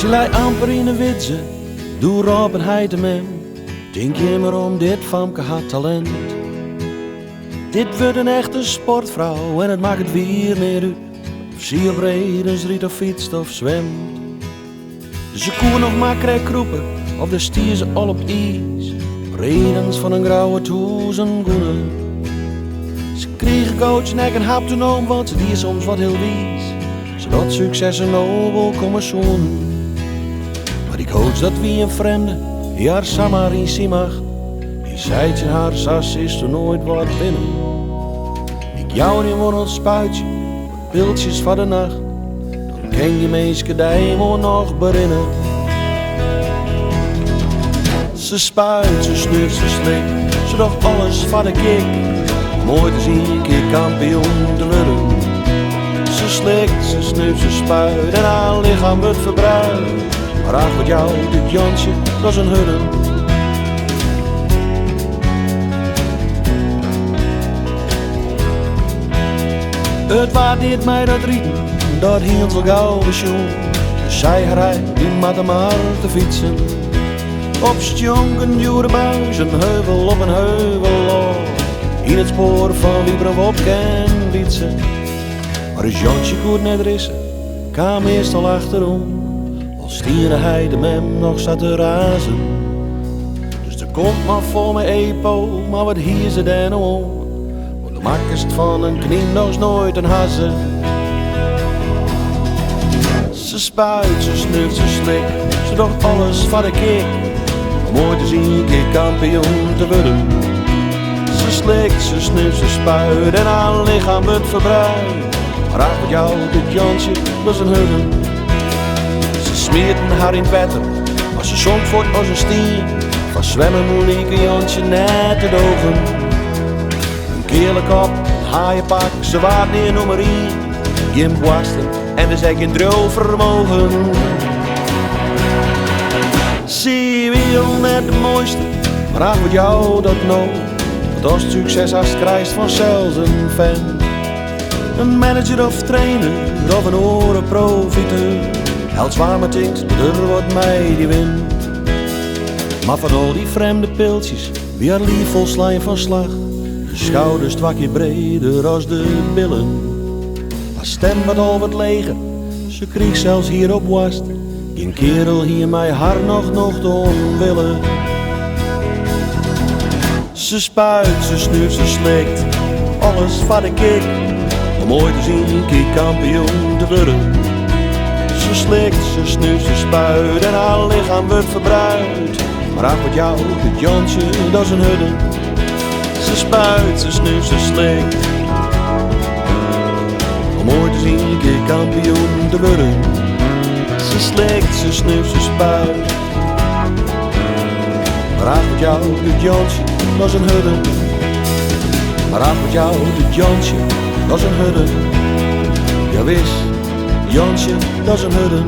Ze lei amper in de witze, doe Rob en hij de mem. Denk je maar om, dit famke had talent. Dit wordt een echte sportvrouw en het maakt het weer meer uit. Of zie op redens riet of fietst of zwemt. Ze koen of makkelijk kroepen, of de stier ze al op het ijs. Redens van een grauwe toes en goenen. Ze kregen coach nek en hap toen om, want ze die soms wat heel wies. Zodat succes en nobel komen zoen. Maar ik hoop dat wie een vreemde, die haar samarie zien mag. Die zijt in haar sas is er nooit wat binnen. Ik jou niet woon ons spuitje, wat piltjes van de nacht. Dan ken je meeske die moet nog berinnen. Ze spuit, ze snuift, ze slikt, ze doet alles van de kick. Mooi te zien, keer kampioen te worden. Ze slikt, ze snuift, ze spuit en haar lichaam wordt verbruikt. Maar ach, wat jou, dit Jansje, dat is een hudden. Het waard niet mij dat rieten, dat hield wel gauw besjoen. Dus zij rijdt, die maat maar te fietsen. Op stjonken duurde buis, een heuvel op een heuvel op. In het spoor van wie er op kan fietsen. Maar als Jansje goed net rissen, kwam meestal achterom. Al stierde hij de mem nog zat te razen. Dus er komt maar voor mijn epo, maar wat hier ze dan om. Want de makkest van een knie nog nooit een hazen. Ze spuit, ze snuift, ze slikt, ze doet alles van de kick. Mooi te zien, keer kampioen te worden. Ze slikt, ze snuift, ze spuit en haar lichaam wordt verbruikt. Maar ach, met jou, dit Jansje, dat is een hudden. Ze smeerten haar in wetten, maar ze zong voort als een stier. Van zwemmen moeilijke Jansje net te doven. Een keerlijk op, een haaienpak, ze waard neer nummer 1. Geen boasten en er zijn geen droogvermogen. Zie wil net de mooiste, maar ach, met jou dat nou. Want als het succes als krijgt vanzelfs een fan. Een manager of trainer of een orenprofiteur. Held zwaar maar tinkt, er wordt mij die wint. Maar van al die vreemde piltjes, wie haar lief vol slaan van slag. De schouders twakje breder als de billen. Haar stem wat al wat leger, ze kreeg zelfs hier op wast. Geen kerel hier mij haar nog te onwillen. Ze spuit, ze snuift, ze slikt, alles van de kick. Om mooi te zien, keer kampioen te worden. Ze slikt, ze snuift, ze spuit en haar lichaam wordt verbruikt. Maar ach, wat jou, dit Jansje, dat is een hudden. Ze spuit, ze snuift, ze slikt. Om mooi te zien, keer kampioen te worden. Ze slikt, ze snuift, ze spuit. Maar ach, wat jou, dit Jansje, dat is een hudden. Maar ach, wat jou, dit Jansje, dat is een hudden. Ja wist, Jansje, dat is een hudden.